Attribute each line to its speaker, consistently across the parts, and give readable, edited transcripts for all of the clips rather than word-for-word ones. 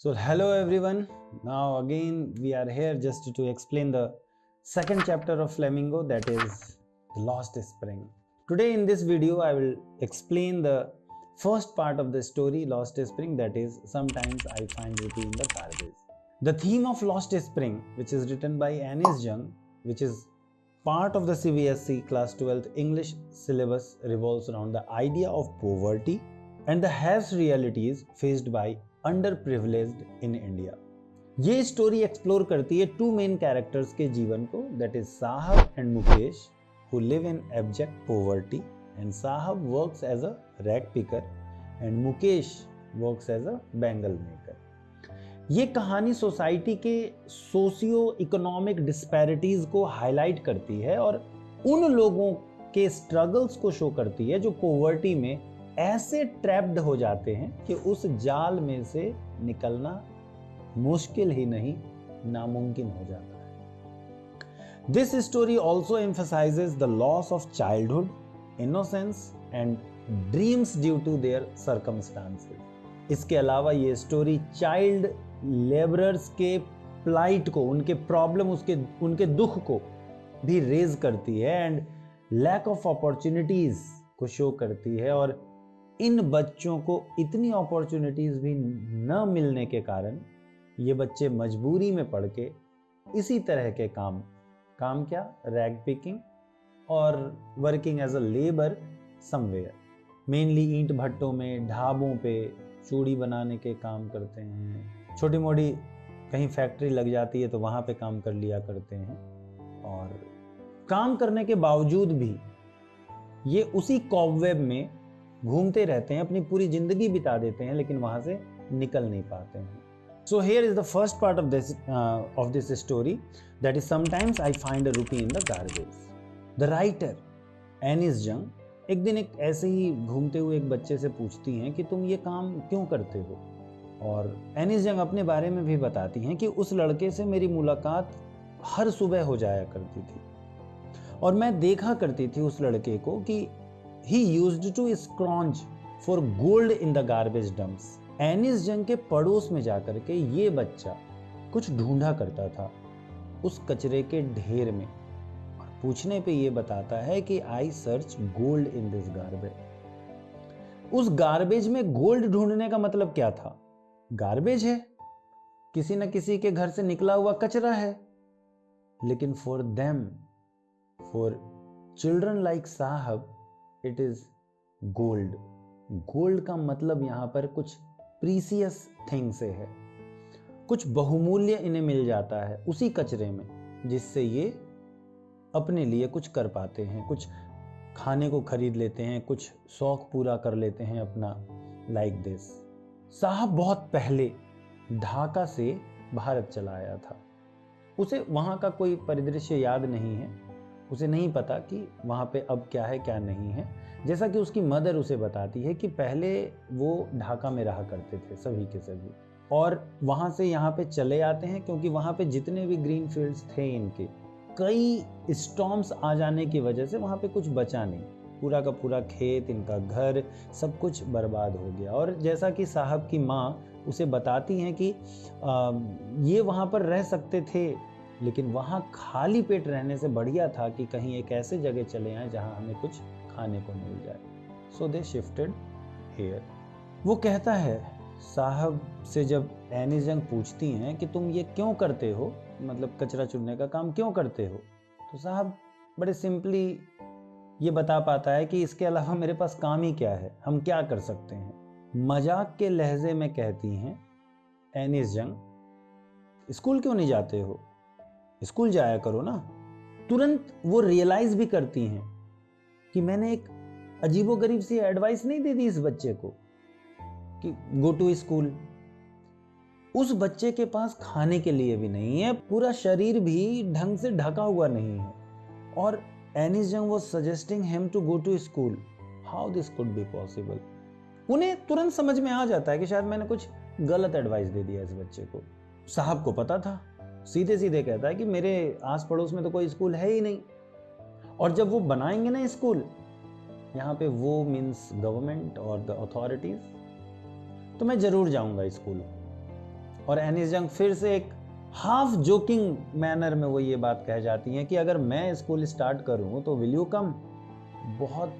Speaker 1: So, hello everyone. Now, again, we are here just to explain the second chapter of Flamingo, that is The Lost Spring. Today, in this video, I will explain the first part of the story, Lost Spring, that is Sometimes I Find Rupee in the Garbage. The theme of Lost Spring, which is written by Anis Jung, which is part of the CBSE Class 12th English syllabus, revolves around the idea of poverty and the harsh realities faced by underprivileged in India. ये story explore करती है two main characters के जीवन को, that is Sahab and Mukesh, who live in abject poverty, and Sahab works as a rag picker and Mukesh works as a bangle maker. ये कहानी society के socio economic disparities को हाईलाइट करती है और उन लोगों के स्ट्रगल्स को शो करती है जो पोवर्टी में ऐसे ट्रैप्ड हो जाते हैं कि उस जाल में से निकलना मुश्किल ही नहीं नामुमकिन हो जाता है। This story also emphasises the loss of childhood, innocence and dreams due to their circumstances. इसके अलावा ये स्टोरी चाइल्ड लेबरर्स के प्लाइट को, उनके प्रॉब्लम, उनके दुख को भी रेज करती है एंड लैक ऑफ अपॉर्चुनिटीज को शो करती है। और इन बच्चों को इतनी अपॉर्चुनिटीज भी न मिलने के कारण ये बच्चे मजबूरी में पड़ के इसी तरह के काम क्या, रैग पिकिंग और working as a labour somewhere, mainly ईंट भट्टों में, ढाबों पे चूड़ी बनाने के काम करते हैं। छोटी मोटी कहीं फैक्ट्री लग जाती है तो वहाँ पे काम कर लिया करते हैं। और काम करने के बावजूद भी ये उसी कॉबवेब में घूमते रहते हैं, अपनी पूरी जिंदगी बिता देते हैं, लेकिन वहां से निकल नहीं पाते हैं। So here is the first part of this story, that is sometimes I find a rupee in the garbage. The writer Anees Jung एक दिन एक ऐसे ही घूमते हुए एक बच्चे से पूछती हैं कि तुम ये काम क्यों करते हो। और एनिस जंग अपने बारे में भी बताती हैं कि उस लड़के से मेरी मुलाकात हर सुबह हो जाया करती थी और मैं देखा करती थी उस लड़के को कि he used to scrounge for gold in the garbage dumps। एनिस जंग के पड़ोस में जाकर के ये बच्चा कुछ ढूंढा करता था उस कचरे के ढेर में, और पूछने पे ये बताता है कि I search gold in this garbage. उस गार्बेज में गोल्ड ढूंढने का मतलब क्या था? गार्बेज है, किसी न किसी के घर से निकला हुआ कचरा है, लेकिन for them, for children like साहब, इट इज गोल्ड। गोल्ड का मतलब यहां पर कुछ प्रीसियस थिंग से है, कुछ बहुमूल्य इन्हें मिल जाता है उसी कचरे में, जिससे ये अपने लिए कुछ कर पाते हैं, कुछ खाने को खरीद लेते हैं, कुछ शौक पूरा कर लेते हैं अपना, लाइक दिस। साहब बहुत पहले ढाका से भारत चला आया था। उसे वहां का कोई परिदृश्य याद नहीं है, उसे नहीं पता कि वहाँ पे अब क्या है क्या नहीं है। जैसा कि उसकी मदर उसे बताती है कि पहले वो ढाका में रहा करते थे सभी के सभी, और वहाँ से यहाँ पे चले आते हैं क्योंकि वहाँ पे जितने भी ग्रीन फील्ड्स थे इनके, कई स्टॉर्म्स आ जाने की वजह से वहाँ पे कुछ बचा नहीं, पूरा का पूरा खेत, इनका घर, सब कुछ बर्बाद हो गया। और जैसा कि साहब की माँ उसे बताती हैं कि ये वहाँ पर रह सकते थे, लेकिन वहाँ खाली पेट रहने से बढ़िया था कि कहीं एक ऐसे जगह चले आए जहाँ हमें कुछ खाने को मिल जाए। सो दे शिफ्टेड हियर। वो कहता है साहब से, जब एनिस जंग पूछती हैं कि तुम ये क्यों करते हो, मतलब कचरा चुनने का काम क्यों करते हो, तो साहब बड़े सिंपली ये बता पाता है कि इसके अलावा मेरे पास काम ही क्या है, हम क्या कर सकते हैं। मजाक के लहजे में कहती हैं एनिस जंग, स्कूल क्यों नहीं जाते हो, स्कूल जाया करो ना। तुरंत वो रियलाइज भी करती हैं कि मैंने एक अजीबोगरीब सी एडवाइस नहीं दे दी इस बच्चे को कि गो टू स्कूल। उस बच्चे के पास खाने के लिए भी नहीं है, पूरा शरीर भी ढंग से ढका हुआ नहीं है, और Anees Jung was suggesting him to go to school. How this could be possible? उन्हें तुरंत समझ में आ जाता है कि शायद मैंने कुछ गलत एडवाइस दे दिया इस बच्चे को। साहब को पता था, सीधे सीधे कहता है कि मेरे आस पड़ोस में तो कोई स्कूल है ही नहीं, और जब वो बनाएंगे ना स्कूल, यहाँ पे वो मीन्स गवर्नमेंट और द अथॉरिटीज, तो मैं जरूर जाऊंगा स्कूल। और एनिस जंग फिर से एक हाफ जोकिंग मैनर में वो ये बात कह जाती हैं कि अगर मैं स्कूल स्टार्ट करूं तो विल यू कम। बहुत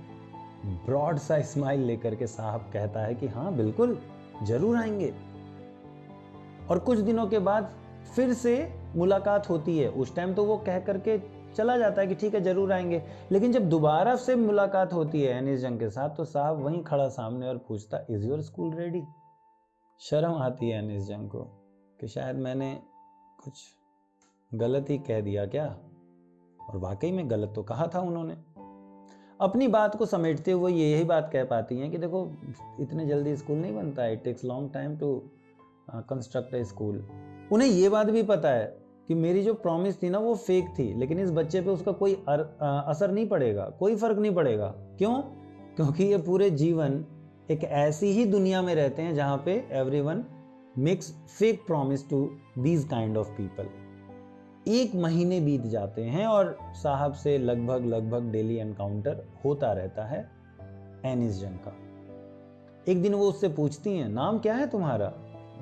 Speaker 1: ब्रॉड सा स्माइल लेकर के साहब कहता है कि हाँ बिल्कुल जरूर आएंगे। और कुछ दिनों के बाद फिर से मुलाकात होती है। उस टाइम तो वो कह करके चला जाता है कि ठीक है जरूर आएंगे, लेकिन जब दोबारा से मुलाकात होती है एनिस जंग के साथ तो साहब वहीं खड़ा सामने और पूछता इज योर स्कूल रेडी। शर्म आती है एनिस जंग को कि शायद मैंने कुछ गलत ही कह दिया क्या, और वाकई में गलत तो कहा था उन्होंने। अपनी बात को समेटते हुए ये यही बात कह पाती हैं कि देखो इतने जल्दी स्कूल नहीं बनता है, it takes long time to construct a school. उन्हें ये बात भी पता है कि मेरी जो प्रॉमिस थी ना वो फेक थी, लेकिन इस बच्चे पे उसका कोई असर नहीं पड़ेगा, कोई फर्क नहीं पड़ेगा। क्यों? क्योंकि ये पूरे जीवन एक ऐसी ही दुनिया में रहते हैं जहां पे everyone makes fake promise to these kind of people. 1 महीने बीत जाते हैं और साहब से लगभग डेली एनकाउंटर होता रहता है एनिस जंग का। एक दिन वो उससे पूछती हैं नाम क्या है तुम्हारा?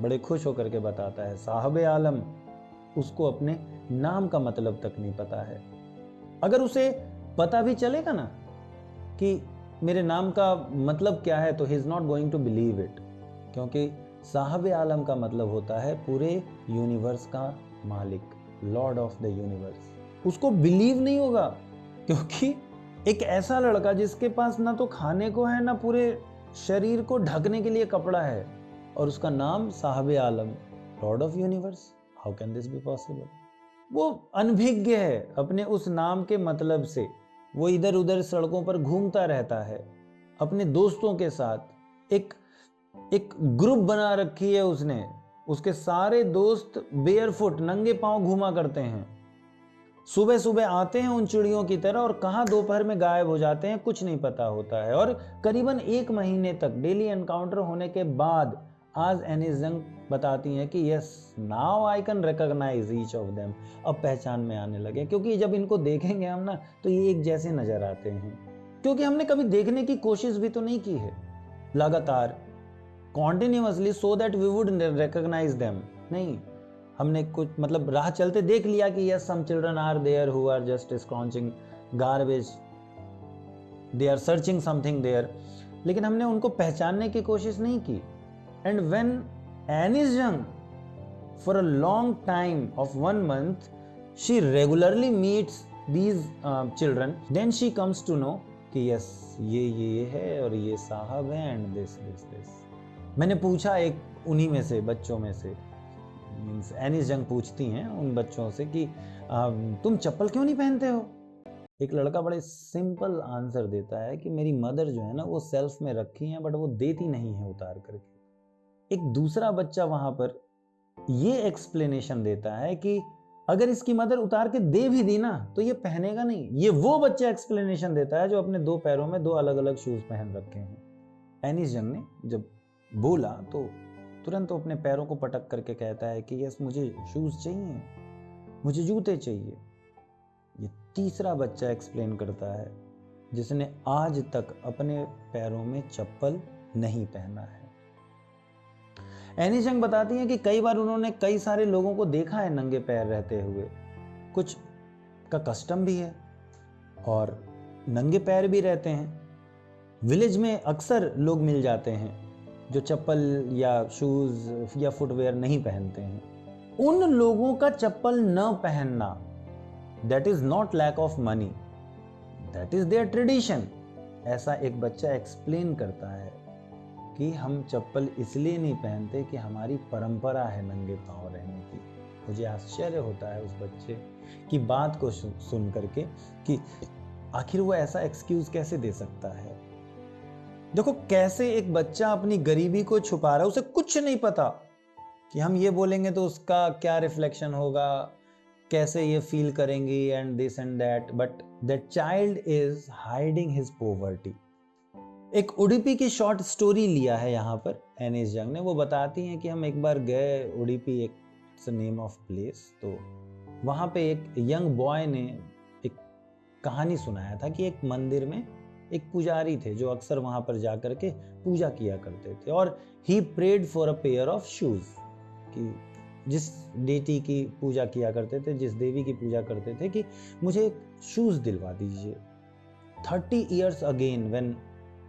Speaker 1: बड़े खुश होकर के बताता है साहब आलम। उसको अपने नाम का मतलब तक नहीं पता है। अगर उसे पता भी चलेगा ना कि मेरे नाम का मतलब क्या है तो he is not going to believe it, क्योंकि साहब आलम का मतलब होता है पूरे यूनिवर्स का मालिक, लॉर्ड ऑफ द यूनिवर्स। उसको बिलीव नहीं होगा, क्योंकि एक ऐसा लड़का जिसके पास ना तो खाने को है ना पूरे शरीर को ढकने के लिए कपड़ा है, और उसका नाम Sahab Alam, lord of universe, how can this be possible? वो अनभिज्ञ है अपने उस नाम के मतलब से। वो इधर उधर सड़कों पर घूमता रहता है अपने दोस्तों के साथ। एक ग्रुप बना रखी है उसने, उसके सारे दोस्त बेयरफुट नंगे पांव घूमा करते हैं। सुबह सुबह आते हैं उन चिड़ियों की तरह और कहां दोपहर में गायब हो जाते हैं कुछ नहीं पता होता है। और करीबन 1 महीने तक डेली एनकाउंटर होने के बाद आज एनिस जंग बताती हैं कि yes now I can recognise each of them. अब पहचान में आने लगे, क्योंकि जब इनको देखेंगे हम ना तो ये एक जैसे नजर आते हैं, क्योंकि हमने कभी देखने की कोशिश भी तो नहीं की है लगातार continuously so that we would recognise them. नहीं, हमने कुछ मतलब राह चलते देख लिया कि yes some children are there who are just scrounging garbage, they are searching something there, लेकिन हमने उनको पहचानने की कोशिश नहीं की। एंड व्हेन एनिस जंग for a long time of 1 month she regularly meets these children, then she comes to know कि यस ये है और ये साहब है एंड दिस। मैंने पूछा एक उन्हीं में से बच्चों में से, मींस एनिस जंग पूछती हैं उन बच्चों से कि तुम चप्पल क्यों नहीं पहनते हो? एक लड़का बड़े सिंपल आंसर देता है कि मेरी मदर जो है ना वो सेल्फ में रखी है बट वो देती नहीं है उतार करके। एक दूसरा बच्चा वहां पर ये एक्सप्लेनेशन देता है कि अगर इसकी मदर उतार के दे भी दी ना तो ये पहनेगा नहीं। ये वो बच्चा एक्सप्लेनेशन देता है जो अपने 2 पैरों में 2 अलग अलग शूज पहन रखे हैं। एनिस जंग ने जब बोला तो तुरंत वो अपने पैरों को पटक करके कहता है कि यस मुझे शूज चाहिए, मुझे जूते चाहिए। ये तीसरा बच्चा एक्सप्लेन करता है जिसने आज तक अपने पैरों में चप्पल नहीं पहना है। एनिस जंग बताती हैं कि कई बार उन्होंने कई सारे लोगों को देखा है नंगे पैर रहते हुए, कुछ का कस्टम भी है और नंगे पैर भी रहते हैं। विलेज में अक्सर लोग मिल जाते हैं जो चप्पल या शूज या फुटवेयर नहीं पहनते हैं। उन लोगों का चप्पल न पहनना that is not lack of money, that is their tradition. ऐसा एक बच्चा एक्सप्लेन करता है कि हम चप्पल इसलिए नहीं पहनते कि हमारी परंपरा है नंगे पांव रहने की। मुझे आश्चर्य होता है उस बच्चे की बात को सुन करके कि आखिर वो ऐसा एक्सक्यूज कैसे दे सकता है। देखो कैसे एक बच्चा अपनी गरीबी को छुपा रहा है, उसे कुछ नहीं पता कि हम ये बोलेंगे तो उसका क्या रिफ्लेक्शन होगा, कैसे ये फील करेंगी and this and that, but that child is hiding his poverty. एक उडुपी की शॉर्ट स्टोरी लिया है यहाँ पर एनिस जंग ने। वो बताती हैं कि हम एक बार गए उडुपी, एक नेम ऑफ प्लेस, तो वहाँ पे एक यंग बॉय ने एक कहानी सुनाया था कि एक मंदिर में एक पुजारी थे जो अक्सर वहाँ पर जा करके पूजा किया करते थे और he prayed for a pair of shoes कि जिस डेटी की पूजा किया करते थे, जिस देवी की पूजा करते थे, कि मुझे एक शूज़ दिलवा दीजिए। 30 years again when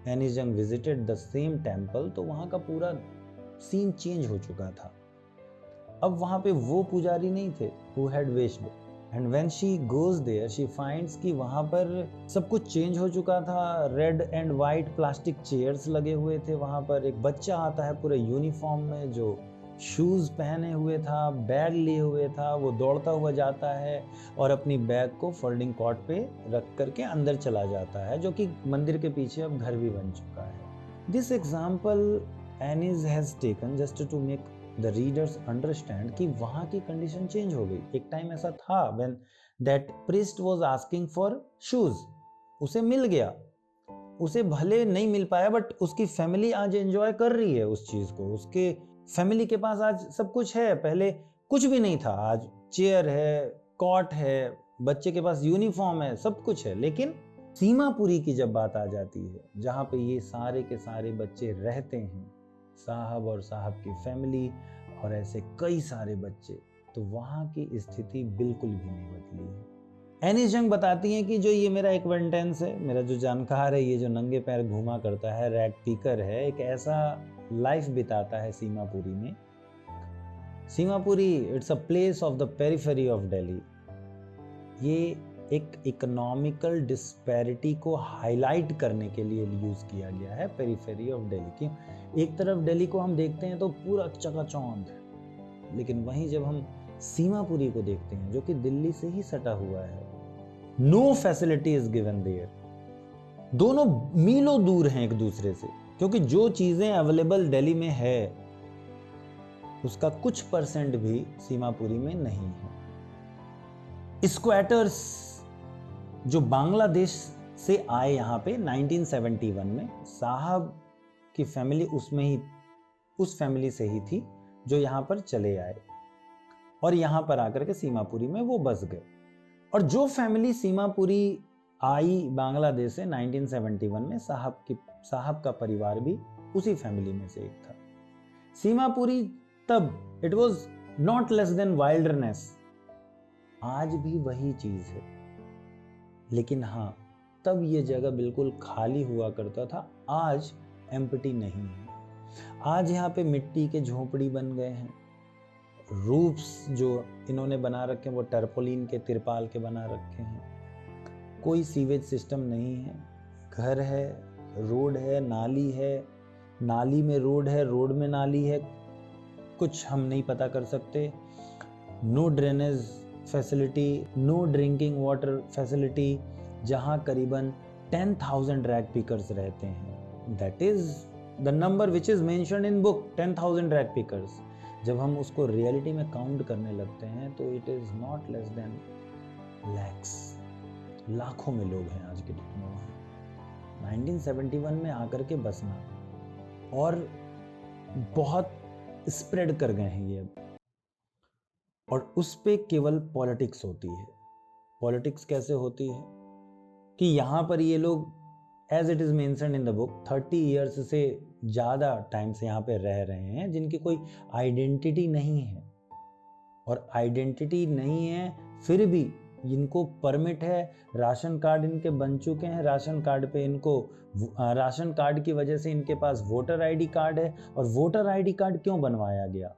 Speaker 1: Annie's young visited the same temple, तो वहाँ का पूरा सीन चेंज हो चुका था। अब वहाँ पे वो पुजारी नहीं थे who had wished, and when she goes there she finds कि वहाँ पर सब कुछ चेंज हो चुका था। Red and white plastic chairs लगे हुए थे वहाँ पर। एक बच्चा आता है पूरे यूनिफॉर्म में, जो शूज़ पहने हुए था, बैग लिए हुए था, वो दौड़ता हुआ जाता है और अपनी बैग को फोल्डिंग कॉट पे रख करके अंदर चला जाता है, जो कि मंदिर के पीछे अब घर भी बन चुका है। This example Anees has taken just to make the readers understand कि वहाँ की कंडीशन चेंज हो गई। एक टाइम ऐसा था when that priest was asking for shoes, उसे मिल गया। उसे भले नहीं मिल पाया बट उसकी फैमिली आज एंजॉय कर रही है उस चीज़ को। उसके फैमिली के पास आज सब कुछ है, पहले कुछ भी नहीं था। आज चेयर है, कॉट है, बच्चे के पास यूनिफॉर्म है, सब कुछ है। लेकिन सीमापुरी की जब बात आ जाती है, जहाँ पे ये सारे के सारे बच्चे रहते हैं, साहब और साहब की फैमिली और ऐसे कई सारे बच्चे, तो वहाँ की स्थिति बिल्कुल भी नहीं बदली है। एनीस यंग बताती हैं कि जो ये मेरा एक्वेंटेंस है, मेरा जो जानकार है, ये जो नंगे पैर घूमा करता है, रैग पीकर है, एक ऐसा लाइफ बिताता है सीमापुरी में। Seemapuri it's a place of the periphery of Delhi. ये एक इकोनॉमिकल डिस्पैरिटी को हाईलाइट करने के लिए यूज किया गया है, पेरिफेरी ऑफ दिल्ली। क्यों? एक तरफ दिल्ली को हम देखते हैं तो पूरा चकाचौंध, लेकिन वहीं जब हम सीमापुरी को देखते हैं, जो कि दिल्ली से ही सटा हुआ है, no facility is given there. दोनों मीलों दूर हैं एक दूसरे से, क्योंकि जो चीजें अवेलेबल दिल्ली में है उसका कुछ परसेंट भी सीमापुरी में नहीं है। स्क्वैटर्स जो बांग्लादेश से आए यहाँ पे 1971 में, साहब की फैमिली उसमें ही, उस फैमिली से ही थी जो यहाँ पर चले आए और यहाँ पर आकर के सीमापुरी में वो बस गए। और जो फैमिली सीमापुरी आई बांग्लादेश से 1971 में, साहब का परिवार भी उसी फैमिली में से एक था। सीमापुरी तब it was not less than wilderness, आज भी वही चीज है। लेकिन हाँ, तब ये जगह बिल्कुल खाली हुआ करता था, आज एम्प्टी नहीं है। आज यहाँ पे मिट्टी के झोपड़ी बन गए हैं। रूफ्स जो इन्होंने बना रखे हैं वो टर्पोलिन के, तिरपाल के बना रखे हैं। कोई सीवेज सिस्टम नहीं है। घर है, रोड है, नाली है, नाली में रोड है, रोड में नाली है, कुछ हम नहीं पता कर सकते। No drainage facility, no drinking water facility, जहाँ करीबन 10,000 रैग पिकर्स रहते हैं। That is the number which is mentioned in book, 10,000 rag pickers. जब हम उसको रियलिटी में काउंट करने लगते हैं तो it is not less than lakhs, लाखों में लोग हैं आज के डेट में वहाँ। 1971 में आकर के बसना और बहुत स्प्रेड कर गए हैं ये, और उस पे केवल पॉलिटिक्स होती है। पॉलिटिक्स कैसे होती है कि यहाँ पर ये लोग, as it is mentioned in the book, 30 years से ज़्यादा टाइम से यहाँ पे रह रहे हैं, जिनकी कोई आइडेंटिटी नहीं है। और आइडेंटिटी नहीं है फिर भी इनको परमिट है, राशन कार्ड इनके बन चुके हैं, राशन कार्ड पे इनको, राशन कार्ड की वजह से इनके पास वोटर आईडी कार्ड है। और वोटर आईडी कार्ड क्यों बनवाया गया?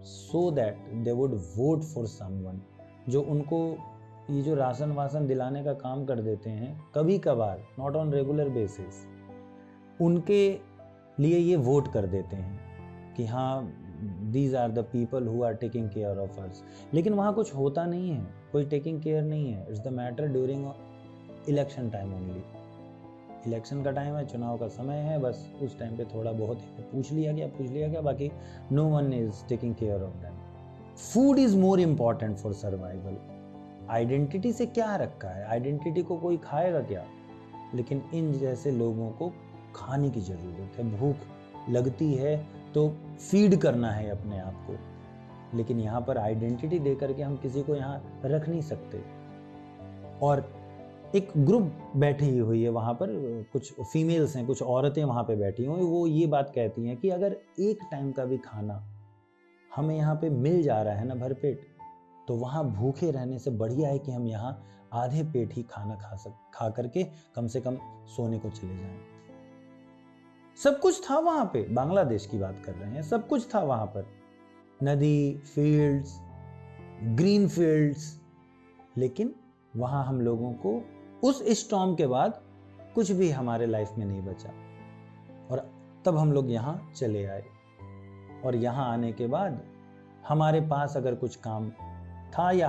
Speaker 1: So that they would vote for someone, जो उनको ये जो राशन वासन दिलाने का काम कर देते हैं कभी कभार, नॉट ऑन रेगुलर बेसिस, उनके लिए ये वोट कर देते हैं कि हाँ these are the people who are taking care of us. लेकिन वहाँ कुछ होता नहीं है, कोई टेकिंग केयर नहीं है। It's the matter during election time only. Election का टाइम है, चुनाव का समय है, बस उस टाइम पे थोड़ा बहुत पूछ लिया गया, बाकी no one is taking care of them. Food is more important for survival. Identity से क्या रखा है? आइडेंटिटी को कोई खाएगा क्या? लेकिन इन जैसे लोगों को खाने की ज़रूरत है, भूख लगती है तो फीड करना है अपने आप को। लेकिन यहाँ पर आइडेंटिटी दे करके हम किसी को यहाँ रख नहीं सकते। और एक ग्रुप बैठी हुई है वहाँ पर, कुछ फीमेल्स हैं, कुछ औरतें वहाँ पे बैठी हुई, वो ये बात कहती हैं कि अगर एक टाइम का भी खाना हमें यहाँ पे मिल जा रहा है ना भरपेट, तो वहाँ भूखे रहने से बढ़िया है कि हम यहाँ आधे पेट ही खाना खा करके कम से कम सोने को चले जाएं। सब कुछ था वहाँ पे, बांग्लादेश की बात कर रहे हैं, सब कुछ था वहाँ पर, नदी, फील्ड्स, ग्रीन फील्ड्स, लेकिन वहाँ हम लोगों को उस स्टॉर्म के बाद कुछ भी हमारे लाइफ में नहीं बचा। और तब हम लोग यहाँ चले आए, और यहाँ आने के बाद हमारे पास अगर कुछ काम था या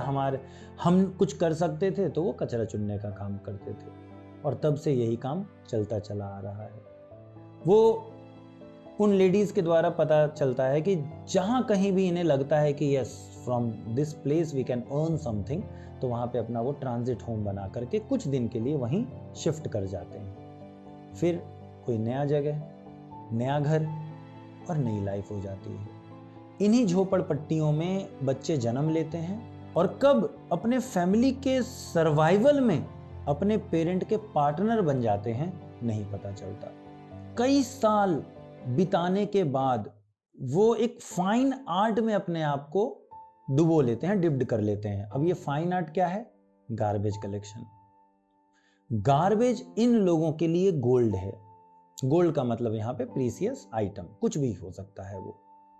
Speaker 1: हम कुछ कर सकते थे तो वो कचरा चुनने का काम करते थे, और तब से यही काम चलता चला आ रहा है। वो उन लेडीज के द्वारा पता चलता है कि जहाँ कहीं भी इन्हें लगता है कि yes from this place we can earn something, तो वहाँ पे अपना वो ट्रांजिट होम बना करके कुछ दिन के लिए वहीं शिफ्ट कर जाते हैं। फिर कोई नया जगह, नया घर और नई लाइफ हो जाती है। इन्हीं झोपड़पट्टियों में बच्चे जन्म लेते हैं, और कब अपने फैमिली के सर्वाइवल में अपने पेरेंट के पार्टनर बन जाते हैं नहीं पता चलता। कई साल बिताने के बाद वो एक फाइन आर्ट में अपने आप को डुबो लेते हैं, डिप्ड कर लेते हैं। अब ये फाइन आर्ट क्या है? Garbage collection. गार्बेज इन लोगों के लिए गोल्ड है। गोल्ड का मतलब यहाँ पे प्रीसियस आइटम, कुछ भी हो सकता है वो,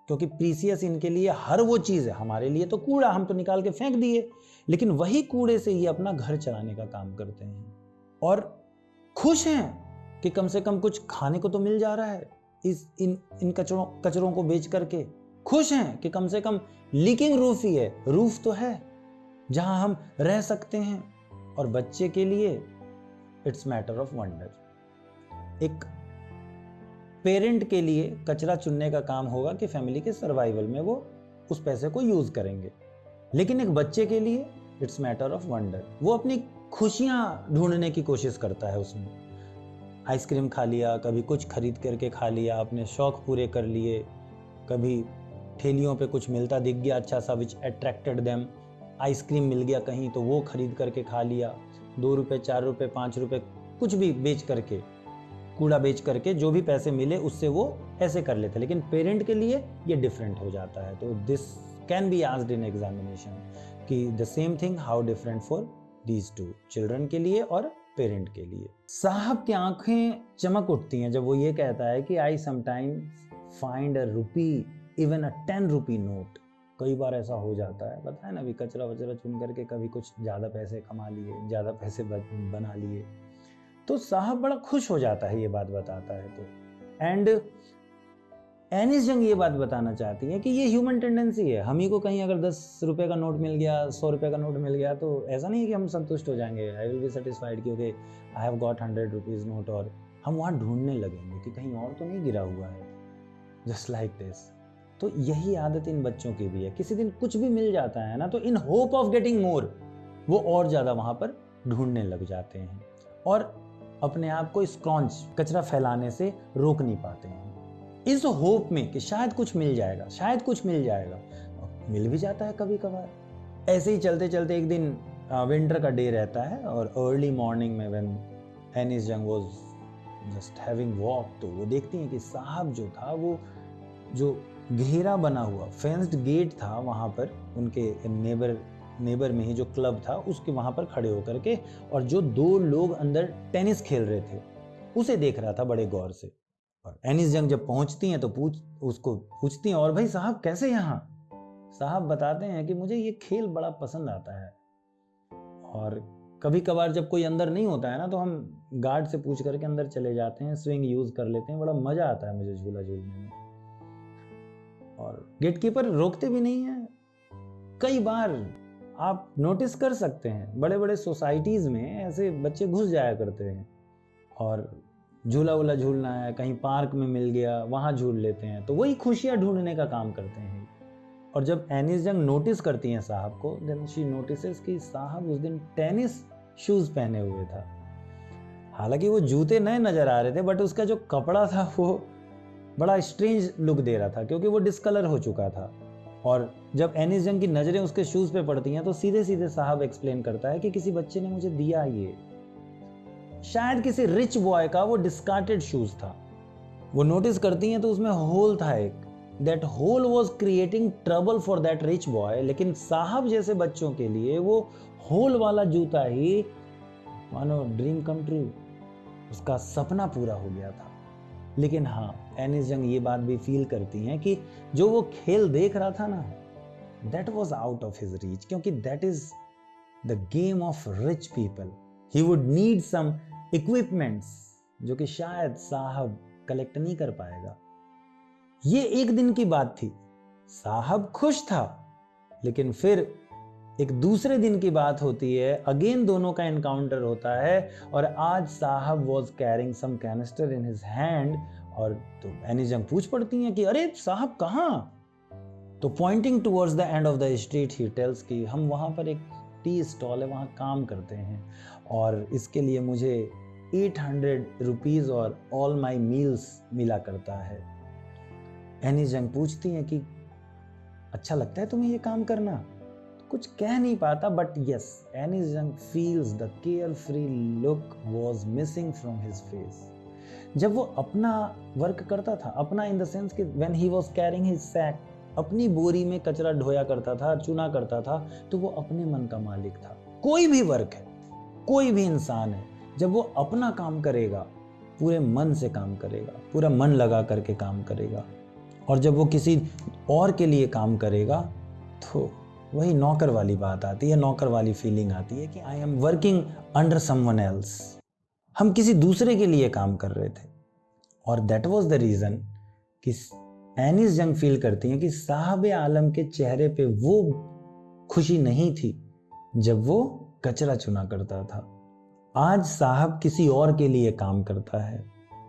Speaker 1: क्योंकि प्रीसियस इनके लिए हर वो चीज है। हमारे लिए तो कूड़ा, हम तो निकाल के फेंक दिए, लेकिन वही कूड़े से ये अपना घर चलाने का काम करते हैं, और खुश हैं कि कम से कम कुछ खाने को तो मिल जा रहा है इन कचरों को बेच करके। खुश हैं कि कम से कम लीकिंग रूफ ही है, रूफ तो है जहां हम रह सकते हैं। और बच्चे के लिए इट्स मैटर ऑफ वंडर। एक पेरेंट के लिए कचरा चुनने का काम होगा कि फैमिली के सर्वाइवल में वो उस पैसे को यूज करेंगे, लेकिन एक बच्चे के लिए इट्स मैटर ऑफ वंडर। वो अपनी खुशियां ढूंढने की कोशिश करता है उसमें। आइसक्रीम खा लिया, कभी कुछ खरीद करके खा लिया, अपने शौक पूरे कर लिए, कभी ठेलियों पे कुछ मिलता दिख गया अच्छा सा विच अट्रैक्टेड देम, आइसक्रीम मिल गया कहीं तो वो खरीद करके खा लिया। 2 रुपए, 4 रुपए, 5 रुपए कुछ भी बेच करके, कूड़ा बेच करके जो भी पैसे मिले उससे वो ऐसे कर लेते। लेकिन पेरेंट के लिए ये डिफरेंट हो जाता है। तो this can be asked in examination कि the same thing how different for these two, children के लिए और पेरेंट के लिए। साहब की आंखें चमक उठती हैं जब वो ये कहता है कि I sometimes find a rupee, even a 10 rupee note. कई बार ऐसा हो जाता है, बताया ना, अभी कचरा वचरा चुन करके कभी कुछ ज़्यादा पैसे कमा लिए, ज़्यादा पैसे बना लिए, तो साहब बड़ा खुश हो जाता है ये बात बताता है तो। एंड एनिस जंग ये बात बताना चाहती है कि ये ह्यूमन टेंडेंसी है। हम ही को कहीं अगर 10 रुपए का नोट मिल गया, 100 रुपए का नोट मिल गया, तो ऐसा नहीं है कि हम संतुष्ट हो जाएंगे, आई विल बी सेटिस्फाइड क्योंकि I have got 100 rupees note, और हम वहाँ ढूंढने लगेंगे कि कहीं और तो नहीं गिरा हुआ है, जस्ट लाइक दिस। तो यही आदत इन बच्चों की भी है। किसी दिन कुछ भी मिल जाता है ना, तो in hope of getting more वो और ज़्यादा वहाँ पर ढूंढने लग जाते हैं, और अपने आप को स्क्रॉन्च, कचरा फैलाने से रोक नहीं पाते हैं, इस होप में कि शायद कुछ मिल जाएगा, शायद कुछ मिल जाएगा। मिल भी जाता है कभी कभार। ऐसे ही चलते चलते एक दिन विंटर का डे रहता है, और अर्ली मॉर्निंग में when एनिस Jung was just having walk, तो वो देखती हैं कि साहब जो था, वो जो घेरा बना हुआ फेंस्ड गेट था वहाँ पर, उनके नेबर में ही जो क्लब था उसके वहाँ पर खड़े होकर के, और जो 2 लोग अंदर टेनिस खेल रहे थे उसे देख रहा था बड़े गौर से। और एनिस जंग जब पहुंचती हैं तो उसको पूछती हैं, और भाई साहब कैसे यहाँ? साहब बताते हैं कि मुझे ये खेल बड़ा पसंद आता है, और कभी कभार जब कोई अंदर नहीं होता है ना, तो हम गार्ड से पूछ करके अंदर चले जाते हैं, स्विंग यूज कर लेते हैं, बड़ा मजा आता है मुझे झूला झूलने में। और गेटकीपर रोकते भी नहीं है। कई बार आप नोटिस कर सकते हैं, बड़े बड़े सोसाइटीज में ऐसे बच्चे घुस जाया करते हैं, और झूला वूला झूलना है, कहीं पार्क में मिल गया वहाँ झूल लेते हैं, तो वही खुशियाँ ढूंढने का काम करते हैं। और जब एनिस जंग नोटिस करती हैं साहब को, देन शी नोटिसेस कि साहब उस दिन टेनिस शूज पहने हुए था। हालांकि वो जूते नए नजर आ रहे थे, बट उसका जो कपड़ा था वो बड़ा स्ट्रेंज लुक दे रहा था, क्योंकि वो डिस्कलर हो चुका था। और जब एनिस जंग की नजरें उसके शूज पे पड़ती हैं, तो सीधे सीधे साहब एक्सप्लेन करता है कि किसी बच्चे ने मुझे दिया, ये शायद किसी रिच बॉय का वो डिस्कार्टेड शूज था। वो नोटिस करती हैं तो उसमें होल था एक, that whole was creating trouble for that rich boy, लेकिन साहब जैसे बच्चों के लिए वो होल वाला जूता ही मानो ड्रीम कम ट्रू, उसका सपना पूरा हो गया था। लेकिन हाँ, एनिस जंग ये बात भी फील करती हैं कि जो वो खेल देख रहा था ना, that was out of his reach, क्योंकि that is the game of rich people. He would need some equipments जो कि शायद साहब कलेक्ट नहीं कर पाएगा। ये एक दिन की बात थी, साहब खुश था, लेकिन फिर एक दूसरे दिन की बात होती है, अगेन दोनों का एनकाउंटर होता है और आज Saheb was carrying some canister in his hand. और तो एनिस जंग पूछ पड़ती हैं कि अरे साहब कहाँ? तो pointing towards the end of the street he tells कि हम वहाँ पर एक टी स्टॉल है, वहाँ काम करते हैं और इसके लिए मुझे 800 रुपीज़ और ऑल माई मील्स मिला करता है। एनिस जंग पूछती हैं कि अच्छा लगता है तुम्हें ये काम करना? कुछ कह नहीं पाता, but yes, Anees Jung feels the carefree look was missing from his face. जब वो अपना वर्क करता था, अपना इन द सेंस कि when he was carrying his sack, अपनी बोरी में कचरा ढोया करता था, चुना करता था, तो वो अपने मन का मालिक था। कोई भी वर्क है, कोई भी इंसान है, जब वो अपना काम करेगा, पूरे मन से काम करेगा, पूरा मन लगा करके काम करेगा, और जब वो किसी और के लिए काम करेगा तो वही नौकर वाली बात आती है, नौकर वाली फीलिंग आती है कि I am working under someone else. हम किसी दूसरे के लिए काम कर रहे थे। और दैट वाज द रीज़न कि एनिस जंग फील करती हैं कि साहब आलम के चेहरे पे वो खुशी नहीं थी जब वो कचरा चुना करता था। आज साहब किसी और के लिए काम करता है।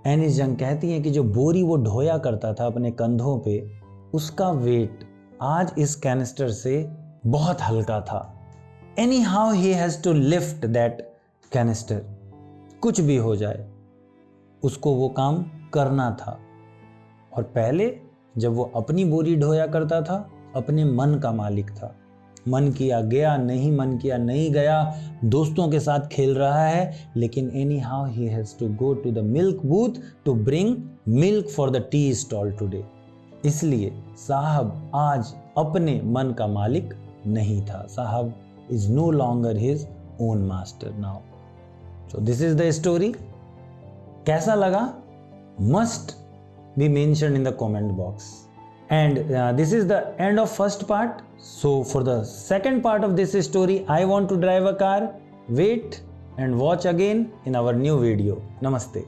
Speaker 1: एनिस जंग कहती हैं कि जो बोरी वो ढोया करता था अपने कंधों पे, उसका वेट आज इस कैनिस्टर से बहुत हल्का था। Anyhow he has to lift that canister. कुछ भी हो जाए, उसको वो काम करना था। और पहले जब वो अपनी बोरी ढोया करता था, अपने मन का मालिक था। मन किया गया, नहीं मन किया नहीं गया, दोस्तों के साथ खेल रहा है, लेकिन anyhow he has to go to the milk booth to bring milk for the tea stall today. इसलिए साहब आज अपने मन का मालिक नहीं था। Saheb is no longer his own master now. So this is the story. कैसा लगा? Must be mentioned in the comment box. And this is the end of first part. So for the second part of this story, I want to drive a car. Wait and watch again in our new video. Namaste.